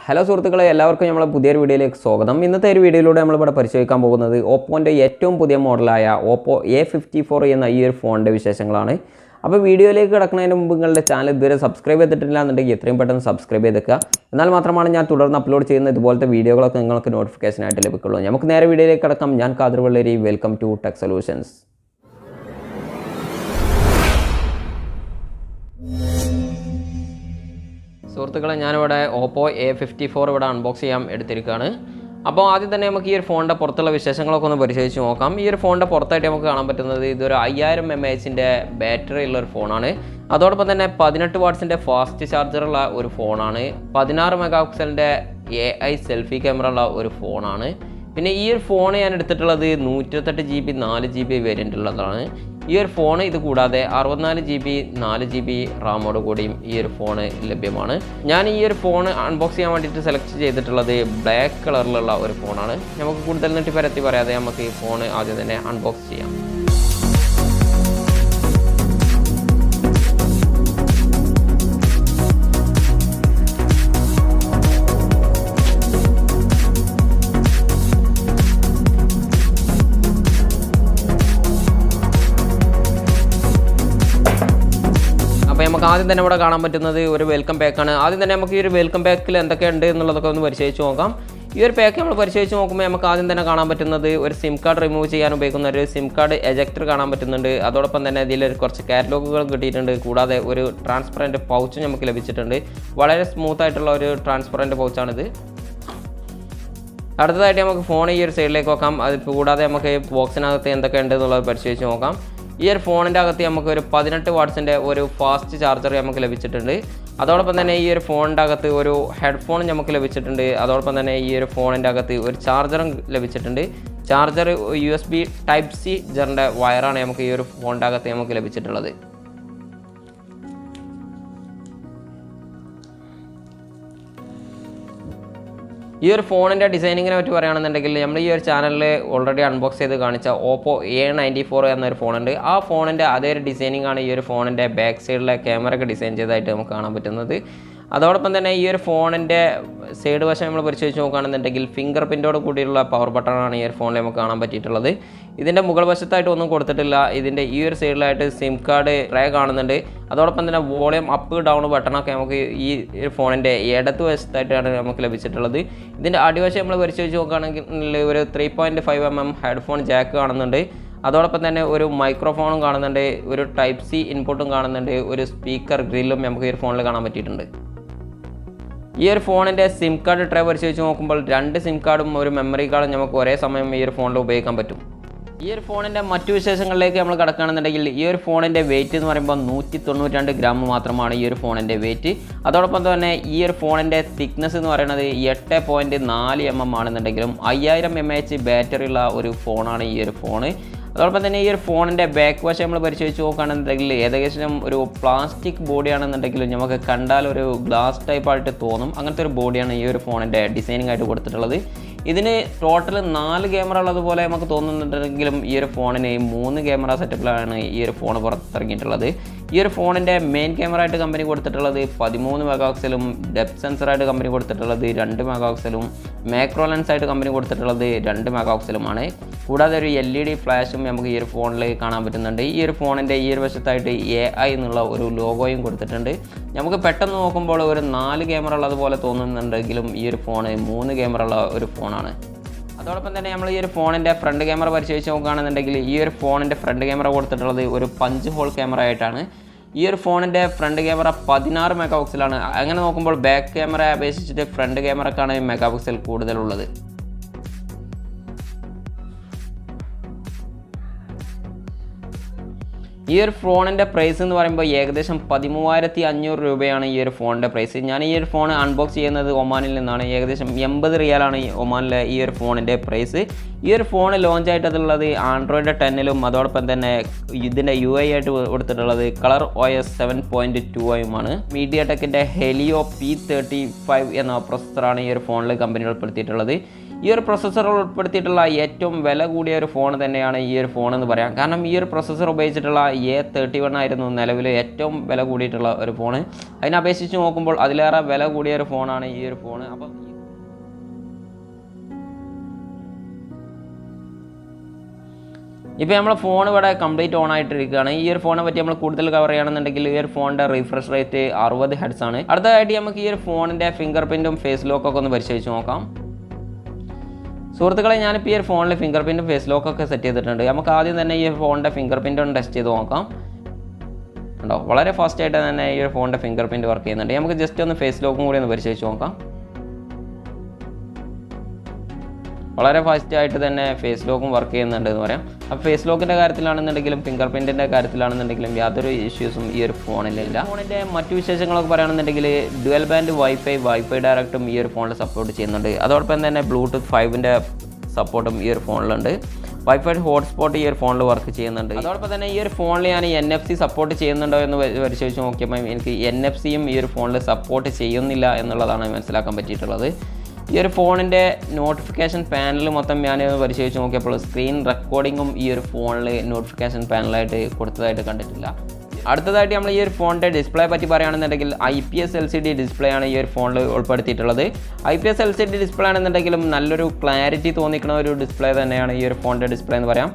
Hello സുഹൃത്തുക്കളെ, എല്ലാവർക്കും നമ്മളെ പുതിയൊരു വീഡിയോയിലേക്ക് സ്വാഗതം. ഇന്നത്തെ ഒരു വീഡിയോയിലൂടെ നമ്മളിവിടെ പരിശോധിക്കാൻ പോകുന്നത് ഓപ്പോൻ്റെ ഏറ്റവും പുതിയ മോഡലായ ഓപ്പോ A54 എന്ന ഈ ഒരു ഫോണിൻ്റെ വിശേഷങ്ങളാണ്. അപ്പോൾ വീഡിയോയിലേക്ക് കിടക്കുന്നതിന് മുമ്പ് നിങ്ങളുടെ ചാനൽ ഇതുവരെ സബ്സ്ക്രൈബ് ചെയ്തിട്ടില്ല എന്നുണ്ടെങ്കിൽ എത്രയും പെട്ടെന്ന് സബ്സ്ക്രൈബ് ചെയ്തേക്കുക. എന്നാൽ മാത്രമാണ് ഞാൻ തുടർന്ന് അപ്ലോഡ് ചെയ്യുന്ന ഇതുപോലത്തെ വീഡിയോകളൊക്കെ നിങ്ങൾക്ക് നോട്ടിഫിക്കേഷനായിട്ട് ലഭിക്കുള്ളൂ. നമുക്ക് നേരെ വീഡിയോയിലേക്ക് കിടക്കാം. ഞാൻ Khader Valleri. Welcome to tech solutions. സുഹൃത്തുക്കളെ, ഞാനിവിടെ ഓപ്പോ A54 ഇവിടെ അൺബോക്സ് ചെയ്യാൻ എടുത്തിരിക്കുകയാണ്. അപ്പോൾ ആദ്യം തന്നെ നമുക്ക് ഈ ഒരു ഫോണിൻ്റെ പുറത്തുള്ള വിശേഷങ്ങളൊക്കെ ഒന്ന് പരിശോധിച്ച് നോക്കാം. ഈ ഒരു ഫോണിൻ്റെ പുറത്തായിട്ട് നമുക്ക് കാണാൻ പറ്റുന്നത് ഇതൊരു 5000 mAh ബാറ്ററി ഉള്ള ഒരു ഫോണാണ്. അതോടൊപ്പം തന്നെ 18 വാട്ട്സിൻ്റെ ഫാസ്റ്റ് ചാർജറുള്ള ഒരു ഫോണാണ്. 16 മെഗാപിക്സലിൻ്റെ AI സെൽഫി ക്യാമറ ഉള്ള ഒരു ഫോണാണ്. പിന്നെ ഈ ഒരു ഫോൺ ഞാൻ എടുത്തിട്ടുള്ളത് 128GB 4GB വേരിയൻ്റ് ഉള്ളതാണ്. ഈ ഒരു ഫോൺ ഇത് കൂടാതെ 64GB 4GB റാമോട് കൂടിയും ഈ ഒരു ഫോണ് ലഭ്യമാണ്. ഞാൻ ഈ ഒരു ഫോൺ അൺബോക്സ് ചെയ്യാൻ വേണ്ടിയിട്ട് സെലക്ട് ചെയ്തിട്ടുള്ളത് ബ്ലാക്ക് കളറിലുള്ള ഒരു ഫോണാണ്. നമുക്ക് കൂടുതൽ നീട്ടി പരത്തി പറയാതെ നമുക്ക് ഈ ഫോൺ ആദ്യം തന്നെ അൺബോക്സ് ചെയ്യാം. അപ്പോൾ നമുക്ക് ആദ്യം തന്നെ ഇവിടെ കാണാൻ പറ്റുന്നത് ഒരു വെൽക്കം പാക്കാണ്. ആദ്യം തന്നെ നമുക്ക് ഈ ഒരു വെൽക്കം പാക്കിൽ എന്തൊക്കെയുണ്ട് എന്നുള്ളതൊക്കെ ഒന്ന് പരിശോധിച്ച് നോക്കാം. ഈ ഒരു പാക്ക് നമ്മൾ പരിശോധിച്ച് നോക്കുമ്പോൾ നമുക്ക് ആദ്യം തന്നെ കാണാൻ പറ്റുന്നത് ഒരു സിം കാർഡ് റിമൂവ് ചെയ്യാൻ ഉപയോഗിക്കുന്ന ഒരു സിം കാർഡ് എജക്ടർ കാണാൻ പറ്റുന്നുണ്ട്. അതോടൊപ്പം തന്നെ ഇതിൽ കുറച്ച് കാറ്റലോഗുകൾ കിട്ടിയിട്ടുണ്ട്. കൂടാതെ ഒരു ട്രാൻസ്പെറൻറ്റ് പൗച്ചും നമുക്ക് ലഭിച്ചിട്ടുണ്ട്. വളരെ സ്മൂത്ത് ആയിട്ടുള്ള ഒരു ട്രാൻസ്പെറൻറ്റ് പൗച്ചാണിത്. അടുത്തതായിട്ട് നമുക്ക് ഫോൺ ഈ ഒരു സൈഡിലേക്ക് വെക്കാം. അത് കൂടാതെ നമുക്ക് ബോക്സിനകത്ത് എന്തൊക്കെ ഉണ്ട് എന്നുള്ളത് പരിശോധിച്ച് നോക്കാം. ഈ ഒരു ഫോണിൻ്റെ അകത്ത് നമുക്ക് ഒരു 18 വാട്ട്സിൻ്റെ ഒരു ഫാസ്റ്റ് ചാർജർ നമുക്ക് ലഭിച്ചിട്ടുണ്ട്. അതോടൊപ്പം തന്നെ ഈ ഒരു ഫോണിൻ്റെ അകത്ത് ഒരു ഹെഡ്ഫോൺ നമുക്ക് ലഭിച്ചിട്ടുണ്ട്. അതോടൊപ്പം തന്നെ ഈ ഒരു ഫോണിൻ്റെ അകത്ത് ഒരു ചാർജറും ലഭിച്ചിട്ടുണ്ട്. ചാർജർ USB Type-C ജറിൻ്റെ വയറാണ് നമുക്ക് ഈ ഒരു ഫോണിൻ്റെ അകത്ത് നമുക്ക് ലഭിച്ചിട്ടുള്ളത്. ഈ ഒരു ഫോണിൻ്റെ ഡിസൈനിങ്ങിനെ പറ്റി പറയുകയാണെന്നുണ്ടെങ്കിൽ നമ്മൾ ഈ ഒരു ചാനലിൽ ഓൾറെഡി അൺബോക്സ് ചെയ്ത് കാണിച്ച ഓപ്പോ A94 എന്നൊരു ഫോണുണ്ട്. ആ ഫോണിൻ്റെ അതേ ഒരു ഡിസൈനിങ് ആണ് ഈ ഒരു ഫോണിൻ്റെ ബാക്ക് സൈഡിലെ ക്യാമറയൊക്കെ ഡിസൈൻ ചെയ്തതായിട്ട് നമുക്ക് കാണാൻ പറ്റുന്നത്. അതോടൊപ്പം തന്നെ ഈ ഒരു ഫോണിൻ്റെ സൈഡ് വശം നമ്മൾ പരിശോധിച്ച് നോക്കുകയാണെന്നുണ്ടെങ്കിൽ ഫിംഗർ പ്രിൻറ്റോട് കൂടിയുള്ള പവർ ബട്ടണാണ് ഈ ഒരു ഫോണിൽ നമുക്ക് കാണാൻ പറ്റിയിട്ടുള്ളത്. ഇതിൻ്റെ മുകൾ വശത്തായിട്ട് ഒന്നും കൊടുത്തിട്ടില്ല. ഇതിൻ്റെ ഈ ഒരു സൈഡിലായിട്ട് സിം കാർഡ് ട്രേ കാണുന്നുണ്ട്. അതോടൊപ്പം തന്നെ വോളിയം അപ്പ് ഡൗൺ ബട്ടണൊക്കെ നമുക്ക് ഈ ഒരു ഫോണിൻ്റെ ഇടത്ത് വശത്തായിട്ടാണ് നമുക്ക് ലഭിച്ചിട്ടുള്ളത്. ഇതിൻ്റെ അടിവശം നമ്മൾ പരിശോധിച്ച് നോക്കുകയാണെങ്കിൽ ഒരു 3.5mm ഹെഡ്ഫോൺ ജാക്ക് കാണുന്നുണ്ട്. അതോടൊപ്പം തന്നെ ഒരു മൈക്രോഫോണും കാണുന്നുണ്ട്. ഒരു Type-C ഇൻപുട്ടും കാണുന്നുണ്ട്. ഒരു സ്പീക്കർ ഗ്രില്ലും നമുക്ക് ഈ ഒരു ഫോണിൽ കാണാൻ പറ്റിയിട്ടുണ്ട്. ഈ ഒരു ഫോണിൻ്റെ സിം കാർഡ് ട്രേ പരിശോധിച്ച് നോക്കുമ്പോൾ 2 സിം കാർഡും ഒരു മെമ്മറി കാർഡും നമുക്ക് ഒരേ സമയം ഈ ഒരു ഫോണിൽ ഉപയോഗിക്കാൻ പറ്റും. ഈ ഒരു ഫോണിൻ്റെ മറ്റു വിശേഷങ്ങളിലേക്ക് നമ്മൾ കിടക്കുകയാണെന്നുണ്ടെങ്കിൽ ഈ ഒരു ഫോണിൻ്റെ വെയിറ്റ് എന്ന് പറയുമ്പോൾ 192 ഗ്രാം മാത്രമാണ് ഈ ഒരു ഫോണിൻ്റെ വെയിറ്റ്. അതോടൊപ്പം തന്നെ ഈ ഒരു ഫോണിൻ്റെ തിക്നെസ് എന്ന് പറയുന്നത് 8.4 mm ആണെന്നുണ്ടെങ്കിലും 5000 mAh ബാറ്ററി ഉള്ള ഒരു ഫോണാണ് ഈ ഒരു ഫോണ്. അതോടൊപ്പം തന്നെ ഈ ഒരു ഫോണിൻ്റെ ബാക്ക് വശം നമ്മൾ പരിശോധിച്ച് നോക്കുകയാണെന്നുണ്ടെങ്കിൽ ഏകദേശം ഒരു പ്ലാസ്റ്റിക് ബോഡിയാണെന്നുണ്ടെങ്കിലും നമുക്ക് കണ്ടാൽ ഒരു ഗ്ലാസ് ടൈപ്പായിട്ട് തോന്നും. അങ്ങനത്തെ ഒരു ബോഡിയാണ് ഈ ഒരു ഫോണിൻ്റെ ഡിസൈനിങ് ആയിട്ട് കൊടുത്തിട്ടുള്ളത്. ഇതിന് ടോട്ടൽ 4 ക്യാമറ ഉള്ളതുപോലെ നമുക്ക് തോന്നുന്നുണ്ടെങ്കിലും ഈ ഒരു ഫോണിന് 3 ക്യാമറ സെറ്റപ്പിലാണ് ഈ ഒരു ഫോൺ പുറത്തിറങ്ങിയിട്ടുള്ളത്. ഈ ഒരു ഫോണിൻ്റെ മെയിൻ ക്യാമറ ആയിട്ട് കമ്പനി കൊടുത്തിട്ടുള്ളത് 13 മെഗാപിക്സലും ഡെപ്ത് സെൻസറായിട്ട് കമ്പനി കൊടുത്തിട്ടുള്ളത് 2 മെഗാപിക്സലും മാക്രോ ലെൻസ് ആയിട്ട് കമ്പനി കൊടുത്തിട്ടുള്ളത് 2 മെഗാപിക്സലുമാണ്. കൂടാതെ ഒരു LED ഫ്ലാഷും നമുക്ക് ഈ ഒരു ഫോണിൽ കാണാൻ പറ്റുന്നുണ്ട്. ഈ ഒരു ഫോണിൻ്റെ ഈ ഒരു വശത്തായിട്ട് AI എന്നുള്ള ഒരു ലോഗോയും കൊടുത്തിട്ടുണ്ട്. നമുക്ക് പെട്ടെന്ന് നോക്കുമ്പോൾ ഒരു 4 ക്യാമറ ഉള്ളതുപോലെ തോന്നുന്നുണ്ടെങ്കിലും ഈ ഒരു ഫോണ് 3 ക്യാമറ ഉള്ള ഒരു ഫോണാണ്. അതോടൊപ്പം തന്നെ നമ്മൾ ഈ ഒരു ഫോണിൻ്റെ ഫ്രണ്ട് ക്യാമറ പരിശോധിച്ച് നോക്കുകയാണെന്നുണ്ടെങ്കിൽ ഈ ഒരു ഫോണിൻ്റെ ഫ്രണ്ട് ക്യാമറ കൊടുത്തിട്ടുള്ളത് ഒരു പഞ്ച് ഹോൾ ക്യാമറ ആയിട്ടാണ്. ഈ ഒരു ഫോണിൻ്റെ ഫ്രണ്ട് ക്യാമറ 16 മെഗാപിക്സലാണ്. അങ്ങനെ നോക്കുമ്പോൾ ബാക്ക് ക്യാമറയെ അപേക്ഷിച്ചിട്ട് ഫ്രണ്ട് ക്യാമറക്കാണ് മെഗാപിക്സൽ കൂടുതലുള്ളത്. ഈ ഒരു ഫോണിൻ്റെ പ്രൈസ് എന്ന് പറയുമ്പോൾ ഏകദേശം 13,500 രൂപയാണ് ഈ ഒരു ഫോണിൻ്റെ പ്രൈസ്. ഞാൻ ഈ ഒരു ഫോൺ അൺബോക്സ് ചെയ്യുന്നത് ഒമാനിൽ നിന്നാണ്. ഏകദേശം 80 റിയാലാണ് ഒമാനിലെ ഈ ഒരു ഫോണിൻ്റെ പ്രൈസ്. ഈ ഒരു ഫോൺ ലോഞ്ച് ആയിട്ടുള്ളത് ആൻഡ്രോയിഡ് 10-ലും അതോടൊപ്പം തന്നെ ഇതിൻ്റെ UI ആയിട്ട് കൊടുത്തിട്ടുള്ളത് ColorOS 7.2 MediaTekൻ്റെ Helio P35 എന്ന പ്രൊസസ്സറാണ് ഈ ഒരു ഫോണിൽ കമ്പനി ഉൾപ്പെടുത്തിയിട്ടുള്ളത്. ഈ ഒരു പ്രൊസസ്സർ ഉൾപ്പെടുത്തിയിട്ടുള്ള ഏറ്റവും വില കൂടിയ ഒരു ഫോൺ തന്നെയാണ് ഈ ഒരു ഫോൺ എന്ന് പറയാം. കാരണം ഈ ഒരു പ്രൊസസ്സർ ഉപയോഗിച്ചിട്ടുള്ള A31 ആയിരുന്നു നിലവിൽ ഏറ്റവും വില കൂടിയിട്ടുള്ള ഒരു ഫോൺ. അതിനെ അപേക്ഷിച്ച് നോക്കുമ്പോൾ അതിലേറെ വില കൂടിയ ഒരു ഫോണാണ് ഈ ഒരു ഫോൺ. അപ്പം ഇപ്പോൾ നമ്മളെ ഫോൺ ഇവിടെ കംപ്ലീറ്റ് ഓൺ ആയിട്ടിരിക്കുകയാണ്. ഈ ഒരു ഫോണിനെ പറ്റി നമ്മൾ കൂടുതൽ കവർ ചെയ്യുകയാണെന്നുണ്ടെങ്കിൽ ഈ ഒരു ഫോണിൻ്റെ റിഫ്രഷ് റേറ്റ് 60 Hz ആണ്. അടുത്തതായിട്ട് നമുക്ക് ഈ ഒരു ഫോണിൻ്റെ ഫിംഗർ പ്രിൻറ്റും ഫേസ് ലോക്കൊക്കെ ഒന്ന് പരിശോധിച്ച് നോക്കാം. സുഹൃത്തുക്കളെ, ഞാനിപ്പോൾ ഈ ഒരു ഫോണിൽ ഫിംഗർ പ്രിൻറ്റും ഫേസ് ലോക്കൊക്കെ സെറ്റ് ചെയ്തിട്ടുണ്ട്. നമുക്ക് ആദ്യം തന്നെ ഈ ഫോണിൻ്റെ ഫിംഗർ പ്രിൻ്റ് ഒന്ന് ടെസ്റ്റ് ചെയ്ത് നോക്കാം. ഉണ്ടോ, വളരെ ഫാസ്റ്റായിട്ട് തന്നെ ഈ ഒരു ഫോണിൻ്റെ ഫിംഗർ പ്രിൻറ്റ് വർക്ക് ചെയ്യുന്നുണ്ട്. നമുക്ക് ജസ്റ്റ് ഒന്ന് ഫേസ് ലോക്കും കൂടി ഒന്ന് പരിശോധിച്ച് നോക്കാം. വളരെ ഫാസ്റ്റായിട്ട് തന്നെ ഫേസ് ലോക്കും വർക്ക് ചെയ്യുന്നുണ്ട് എന്ന് പറയാം. അപ്പോൾ ഫേസ് ലോക്കിൻ്റെ കാര്യത്തിലാണെന്നുണ്ടെങ്കിലും ഫിംഗർ പ്രിൻറ്റിൻ്റെ കാര്യത്തിലാണെന്നുണ്ടെങ്കിലും യാതൊരു ഇഷ്യൂസും ഈ ഒരു ഫോണിലില്ല. ഫോണിൻ്റെ മറ്റു വിശേഷങ്ങളൊക്കെ പറയുകയാണെന്നുണ്ടെങ്കിൽ ഡ്യുവൽ ബാൻഡ് വൈഫൈ ഡയറക്റ്റും ഈ ഒരു ഫോണിൽ സപ്പോർട്ട് ചെയ്യുന്നുണ്ട്. അതോടൊപ്പം തന്നെ ബ്ലൂടൂത്ത് 5ൻ്റെ സപ്പോർട്ടും ഈ ഒരു ഫോണിലുണ്ട്. വൈഫൈ ഹോട്ട്സ്പോട്ട് ഈ ഒരു ഫോണിൽ വർക്ക് ചെയ്യുന്നുണ്ട്. അതോടൊപ്പം തന്നെ ഈ ഒരു ഫോണിൽ ഞാൻ NFC സപ്പോർട്ട് ചെയ്യുന്നുണ്ടോ എന്ന് പരിശോധിച്ച് നോക്കിയപ്പോൾ എനിക്ക് NFC-യും ഈ ഒരു ഫോണിൽ സപ്പോർട്ട് ചെയ്യുന്നില്ല എന്നുള്ളതാണ് മനസ്സിലാക്കാൻ പറ്റിയിട്ടുള്ളത്. ഈ ഒരു ഫോണിൻ്റെ നോട്ടിഫിക്കേഷൻ പാനൽ മൊത്തം ഞാൻ പരിശോധിച്ച് നോക്കിയപ്പോൾ സ്ക്രീൻ റെക്കോർഡിങ്ങും ഈ ഒരു ഫോണിൽ നോട്ടിഫിക്കേഷൻ പാനലായിട്ട് കൊടുത്തതായിട്ട് കണ്ടിട്ടില്ല. അടുത്തതായിട്ട് നമ്മൾ ഈ ഒരു ഫോണിൻ്റെ ഡിസ്പ്ലേ പറ്റി പറയുകയാണെന്നുണ്ടെങ്കിൽ IPS LCD ഡിസ്പ്ലേ ആണ് ഈ ഒരു ഫോണിൽ ഉൾപ്പെടുത്തിയിട്ടുള്ളത്. IPS LCD ഡിസ്പ്ലേ ആണെന്നുണ്ടെങ്കിലും നല്ലൊരു ക്ലാരിറ്റി തോന്നിക്കുന്ന ഒരു ഡിസ്പ്ലേ തന്നെയാണ് ഈ ഒരു ഫോണിൻ്റെ ഡിസ്പ്ലേ എന്ന് പറയാം.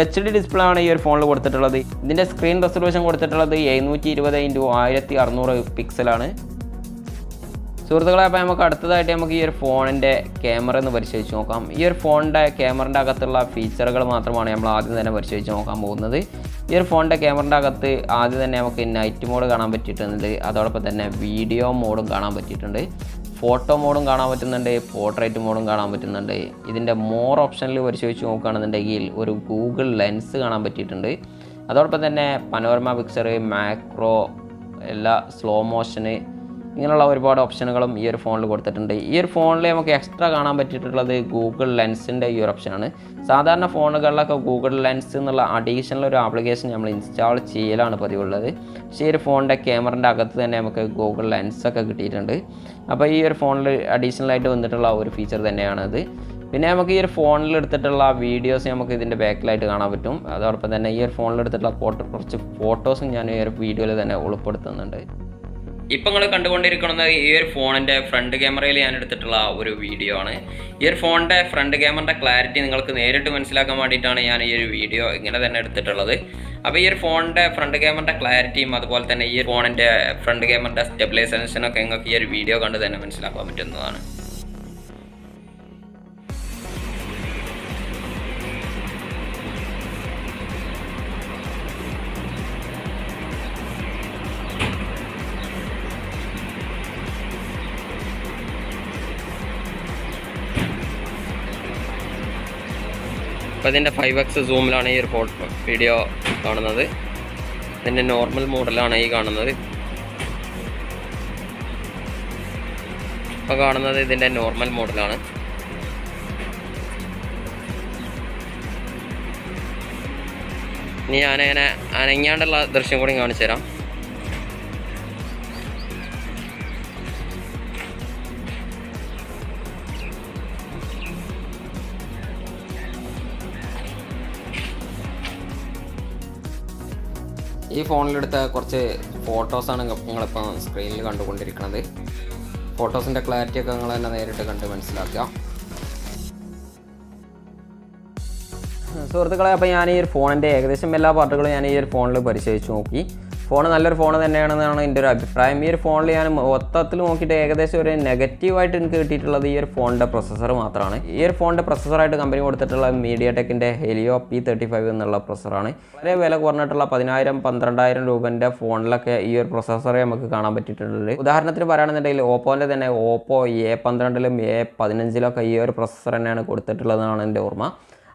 HD ഡിസ്പ്ലേ ആണ് ഈ ഒരു ഫോണിൽ കൊടുത്തിട്ടുള്ളത്. ഇതിൻ്റെ സ്ക്രീൻ റെസൊല്യൂഷൻ കൊടുത്തിട്ടുള്ളത് 720x1600 പിക്സലാണ്. സുഹൃത്തുക്കളെ, അപ്പോൾ നമുക്ക് അടുത്തതായിട്ട് നമുക്ക് ഈ ഒരു ഫോണിൻ്റെ ക്യാമറ ഒന്ന് പരിശോധിച്ച് നോക്കാം. ഈ ഒരു ഫോണിൻ്റെ ക്യാമറൻ്റെ അകത്തുള്ള ഫീച്ചറുകൾ മാത്രമാണ് നമ്മൾ ആദ്യം തന്നെ പരിശോധിച്ച് നോക്കാൻ പോകുന്നത്. ഈ ഒരു ഫോണിൻ്റെ ക്യാമറൻ്റെ അകത്ത് ആദ്യം തന്നെ നമുക്ക് നൈറ്റ് മോഡ് കാണാൻ പറ്റിയിട്ടുണ്ട്. അതോടൊപ്പം തന്നെ വീഡിയോ മോഡും കാണാൻ പറ്റിയിട്ടുണ്ട്. ഫോട്ടോ മോഡും കാണാൻ പറ്റുന്നുണ്ട്. പോർട്രേറ്റ് മോഡും കാണാൻ പറ്റുന്നുണ്ട്. ഇതിൻ്റെ മോർ ഓപ്ഷനിൽ പരിശോധിച്ച് നോക്കുകയാണെന്നുണ്ടെങ്കിൽ ഒരു ഗൂഗിൾ ലെൻസ് കാണാൻ പറ്റിയിട്ടുണ്ട്. അതോടൊപ്പം തന്നെ പനോരമ പിക്ചർ, മാക്രോ, എല്ലാ സ്ലോ മോഷന്, ഇങ്ങനെയുള്ള ഒരുപാട് ഓപ്ഷനുകളും ഈ ഒരു ഫോണിൽ കൊടുത്തിട്ടുണ്ട്. ഈ ഒരു ഫോണിൽ നമുക്ക് എക്സ്ട്രാ കാണാൻ പറ്റിയിട്ടുള്ളത് ഗൂഗിൾ ലെൻസിൻ്റെ ഈ ഒരു ഓപ്ഷനാണ്. സാധാരണ ഫോണുകളിലൊക്കെ ഗൂഗിൾ ലെൻസ് എന്നുള്ള അഡീഷണൽ ഒരു ആപ്ലിക്കേഷൻ നമ്മൾ ഇൻസ്റ്റാൾ ചെയ്യലാണ് പതിവുള്ളത്. പക്ഷേ ഈ ഒരു ഫോണിൻ്റെ ക്യാമറൻ്റെ അകത്ത് തന്നെ നമുക്ക് ഗൂഗിൾ ലെൻസൊക്കെ കിട്ടിയിട്ടുണ്ട്. അപ്പോൾ ഈ ഒരു ഫോണിൽ അഡീഷണലായിട്ട് വന്നിട്ടുള്ള ഒരു ഫീച്ചർ തന്നെയാണത്. പിന്നെ നമുക്ക് ഈ ഒരു ഫോണിൽ എടുത്തിട്ടുള്ള വീഡിയോസ് നമുക്ക് ഇതിൻ്റെ ബാക്കിലായിട്ട് കാണാൻ പറ്റും. അതോടൊപ്പം തന്നെ ഈ ഒരു ഫോണിൽ എടുത്തിട്ടുള്ള കുറച്ച് ഫോട്ടോസും ഞാൻ ഈ ഒരു വീഡിയോയിൽ തന്നെ ഉൾപ്പെടുത്തുന്നുണ്ട്. ഇപ്പം നിങ്ങൾ കണ്ടുകൊണ്ടിരിക്കുന്നത് ഈ ഒരു ഫോണിൻ്റെ ഫ്രണ്ട് ക്യാമറയിൽ ഞാൻ എടുത്തിട്ടുള്ള ഒരു വീഡിയോ ആണ്. ഈ ഒരു ഫോണിൻ്റെ ഫ്രണ്ട് ക്യാമറയുടെ ക്ലാരിറ്റി നിങ്ങൾക്ക് നേരിട്ട് മനസ്സിലാക്കാൻ വേണ്ടിയിട്ടാണ് ഞാൻ ഈ ഒരു വീഡിയോ ഇങ്ങനെ തന്നെ എടുത്തിട്ടുള്ളത്. അപ്പോൾ ഈ ഒരു ഫോണിൻ്റെ ഫ്രണ്ട് ക്യാമറയുടെ ക്ലാരിറ്റിയും അതുപോലെ തന്നെ ഈ ഫോണിൻ്റെ ഫ്രണ്ട് ക്യാമറയുടെ സ്റ്റെബിലൈസേഷനൊക്കെ നിങ്ങൾക്ക് ഈ ഒരു വീഡിയോ കണ്ട് തന്നെ മനസ്സിലാക്കാൻ പറ്റുന്നതാണ്. അപ്പോൾ ഇതിൻ്റെ 5x സൂമിലാണ് ഈ ഒരു വീഡിയോ കാണുന്നത്. ഇതിൻ്റെ നോർമൽ മോഡലാണ് ഈ കാണുന്നത്. ഇപ്പോൾ കാണുന്നത് ഇതിൻ്റെ നോർമൽ മോഡലാണ്. ഇനി ഞാനങ്ങനെ അനങ്ങാണ്ടുള്ള ദൃശ്യം കൂടി കാണിച്ചു തരാം. ഈ ഫോണിലെടുത്ത കുറച്ച് ഫോട്ടോസാണ് നിങ്ങളിപ്പോൾ സ്ക്രീനിൽ കണ്ടുകൊണ്ടിരിക്കുന്നത്. ഫോട്ടോസിൻ്റെ ക്ലാരിറ്റിയൊക്കെ നിങ്ങൾ തന്നെ നേരിട്ട് കണ്ട് മനസ്സിലാക്കുക. സുഹൃത്തുക്കളെ, അപ്പോൾ ഞാൻ ഈ ഒരു ഫോണിൻ്റെ ഏകദേശം എല്ലാ പാർട്ടുകളും ഞാൻ ഈ ഒരു ഫോണിൽ പരിശോധിച്ച് നോക്കി. ഫോൺ നല്ലൊരു ഫോൺ തന്നെയാണെന്നാണ് എൻ്റെ ഒരു അഭിപ്രായം. ഈ ഒരു ഫോണിൽ ഞാൻ മൊത്തത്തിൽ നോക്കിയിട്ട് ഏകദേശം ഒരു നെഗറ്റീവായിട്ട് എനിക്ക് കിട്ടിയിട്ടുള്ളത് ഈ ഒരു ഫോണിൻ്റെ പ്രൊസസ്സർ മാത്രമാണ്. ഈ ഒരു ഫോണിൻ്റെ പ്രൊസസ്സറായിട്ട് കമ്പനി കൊടുത്തിട്ടുള്ള MediaTekൻ്റെ Helio P35 എന്നുള്ള പ്രൊസസ്സറാണ്. വളരെ വില കുറഞ്ഞിട്ടുള്ള 10,000-12,000 രൂപൻ്റെ ഫോണിലൊക്കെ ഈ ഒരു പ്രൊസസ്സറെ നമുക്ക് കാണാൻ പറ്റിയിട്ടുണ്ട്. ഉദാഹരണത്തിന് പറയുകയാണെന്നുണ്ടെങ്കിൽ ഓപ്പോൻ്റെ തന്നെ Oppo A12-ലും A15-ലൊക്കെ ഈ ഒരു പ്രൊസസ്സർ തന്നെയാണ് കൊടുത്തിട്ടുള്ളതെന്നാണ് എൻ്റെ ഓർമ്മ.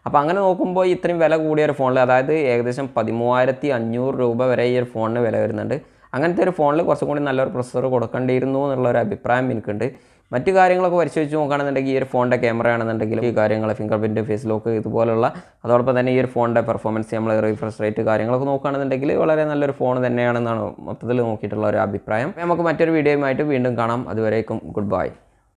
അപ്പോൾ അങ്ങനെ നോക്കുമ്പോൾ ഇത്രയും വില കൂടിയ ഒരു ഫോണിൽ, അതായത് ഏകദേശം 13,500 രൂപ വരെ ഈ ഒരു ഫോണിന് വില വരുന്നുണ്ട്. അങ്ങനത്തെ ഒരു ഫോണിൽ കുറച്ചും കൂടി നല്ലൊരു പ്രൊസസ്സർ കൊടുക്കേണ്ടിയിരുന്നു എന്നുള്ളൊരു അഭിപ്രായം എനിക്കുണ്ട്. മറ്റു കാര്യങ്ങളൊക്കെ പരിശോധിച്ച് നോക്കുകയാണെന്നുണ്ടെങ്കിൽ ഈ ഒരു ഫോണിൻ്റെ ക്യാമറ ആണെന്നുണ്ടെങ്കിൽ ഈ കാര്യങ്ങൾ ഫിംഗർ പ്രിൻറ്റ്, ഫേസ് ലോക്ക് ഇതുപോലുള്ള, അതോടൊപ്പം തന്നെ ഈ ഒരു ഫോണിൻ്റെ പെർഫോമൻസ്, നമ്മൾ റിഫ്രഷ് റേറ്റ് കാര്യങ്ങളൊക്കെ നോക്കുകയാണെന്നുണ്ടെങ്കിൽ വളരെ നല്ലൊരു ഫോൺ തന്നെയാണെന്നാണ് മൊത്തത്തിൽ നോക്കിയിട്ടുള്ള ഒരു അഭിപ്രായം. നമുക്ക് മറ്റൊരു വീഡിയോയുമായിട്ട് വീണ്ടും കാണാം. അതുവരേക്കും ഗുഡ് ബൈ.